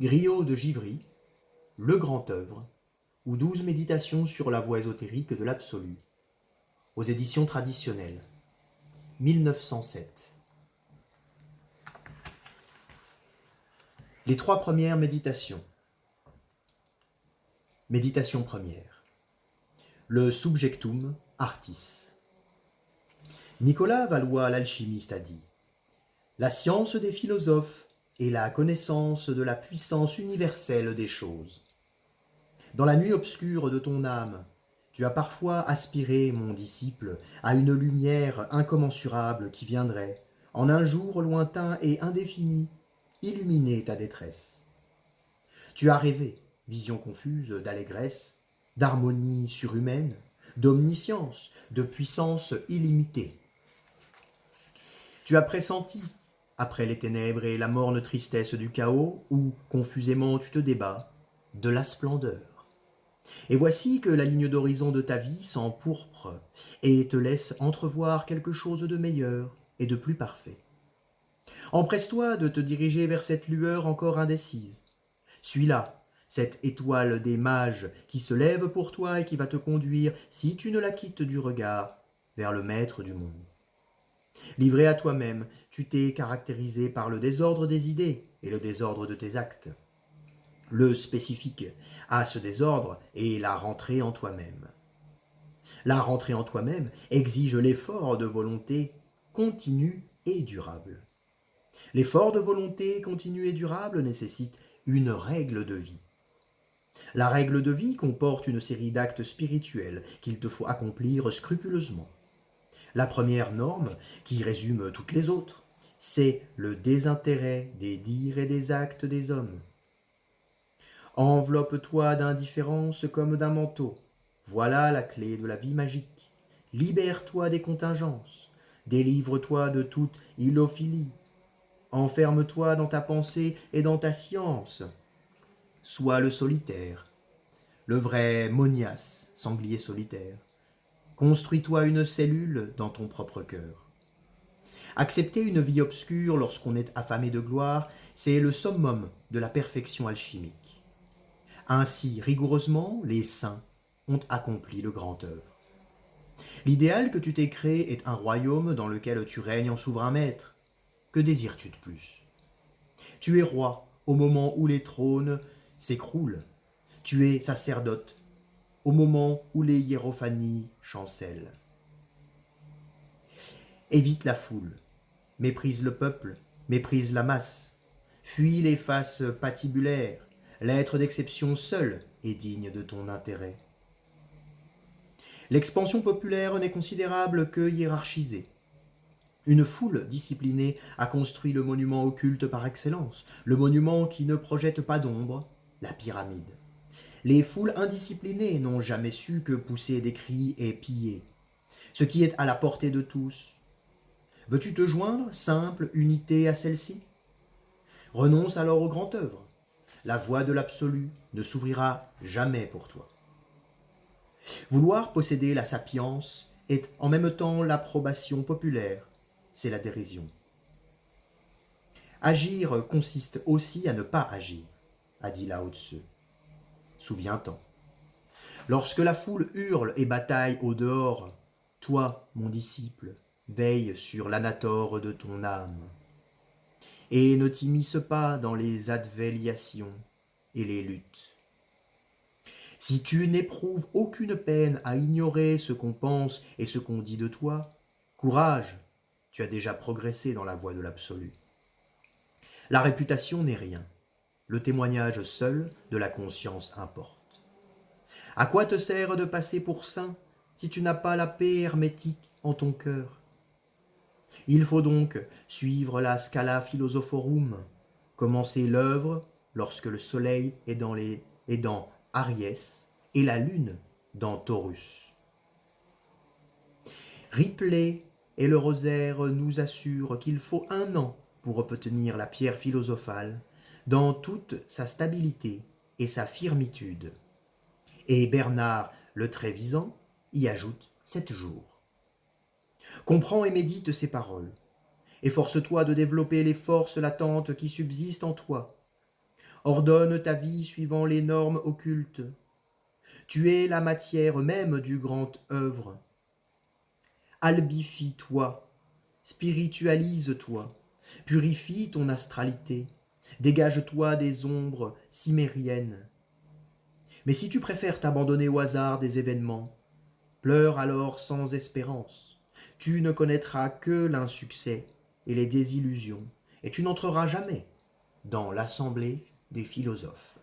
Griot de Givry, Le Grand Œuvre, ou 12 méditations sur la voie ésotérique de l'absolu, aux éditions traditionnelles, 1907. Les 3 premières méditations. Méditation première. Le subjectum artis. Nicolas Valois l'alchimiste a dit : la science des philosophes est la connaissance de la puissance universelle des choses. Dans la nuit obscure de ton âme, tu as parfois aspiré, mon disciple, à une lumière incommensurable qui viendrait, en un jour lointain et indéfini, illuminer ta détresse. Tu as rêvé, vision confuse d'allégresse, d'harmonie surhumaine, d'omniscience, de puissance illimitée. Tu as pressenti, après les ténèbres et la morne tristesse du chaos, où confusément tu te débats, de la splendeur. Et voici que la ligne d'horizon de ta vie s'empourpre et te laisse entrevoir quelque chose de meilleur et de plus parfait. Empresse-toi de te diriger vers cette lueur encore indécise. Suis-la, cette étoile des mages qui se lève pour toi et qui va te conduire, si tu ne la quittes du regard, vers le maître du monde. Livré à toi-même, tu t'es caractérisé par le désordre des idées et le désordre de tes actes. Le spécifique à ce désordre est la rentrée en toi-même. La rentrée en toi-même exige l'effort de volonté continu et durable. L'effort de volonté continu et durable nécessite une règle de vie. La règle de vie comporte une série d'actes spirituels qu'il te faut accomplir scrupuleusement. La première norme, qui résume toutes les autres, c'est le désintérêt des dires et des actes des hommes. Enveloppe-toi d'indifférence comme d'un manteau. Voilà la clé de la vie magique. Libère-toi des contingences. Délivre-toi de toute illophilie. Enferme-toi dans ta pensée et dans ta science. Sois le solitaire, le vrai Monias, sanglier solitaire. Construis-toi une cellule dans ton propre cœur. Accepter une vie obscure lorsqu'on est affamé de gloire, c'est le summum de la perfection alchimique. Ainsi, rigoureusement, les saints ont accompli le grand œuvre. L'idéal que tu t'es créé est un royaume dans lequel tu règnes en souverain maître. Que désires-tu de plus ? Tu es roi au moment où les trônes s'écroulent. Tu es sacerdote au moment où les hiérophanies chancellent. Évite la foule, méprise le peuple, méprise la masse, fuis les faces patibulaires, l'être d'exception seul est digne de ton intérêt. L'expansion populaire n'est considérable que hiérarchisée. Une foule disciplinée a construit le monument occulte par excellence, le monument qui ne projette pas d'ombre, la pyramide. Les foules indisciplinées n'ont jamais su que pousser des cris et piller. Ce qui est à la portée de tous. Veux-tu te joindre, simple unité, à celle-ci ? Renonce alors au grand œuvre. La voie de l'absolu ne s'ouvrira jamais pour toi. Vouloir posséder la sapience est en même temps l'approbation populaire, c'est la dérision. Agir consiste aussi à ne pas agir, a dit Lao Tzu. Souviens-t'en. Lorsque la foule hurle et bataille au dehors, toi, mon disciple, veille sur l'anator de ton âme. Et ne t'immisce pas dans les advéliations et les luttes. Si tu n'éprouves aucune peine à ignorer ce qu'on pense et ce qu'on dit de toi, courage, tu as déjà progressé dans la voie de l'absolu. La réputation n'est rien. Le témoignage seul de la conscience importe. À quoi te sert de passer pour saint si tu n'as pas la paix hermétique en ton cœur ? Il faut donc suivre la Scala Philosophorum, commencer l'œuvre lorsque le soleil est dans Aries et la lune dans Taurus. Ripley et le rosaire nous assurent qu'il faut 1 an pour obtenir la pierre philosophale dans toute sa stabilité et sa firmitude. Et Bernard le Trévisan y ajoute 7 jours. Comprends et médite ces paroles. Efforce-toi de développer les forces latentes qui subsistent en toi. Ordonne ta vie suivant les normes occultes. Tu es la matière même du grand œuvre. Albifie-toi, spiritualise-toi, purifie ton astralité, dégage-toi des ombres cimériennes. Mais si tu préfères t'abandonner au hasard des événements, pleure alors sans espérance. Tu ne connaîtras que l'insuccès et les désillusions, et tu n'entreras jamais dans l'assemblée des philosophes.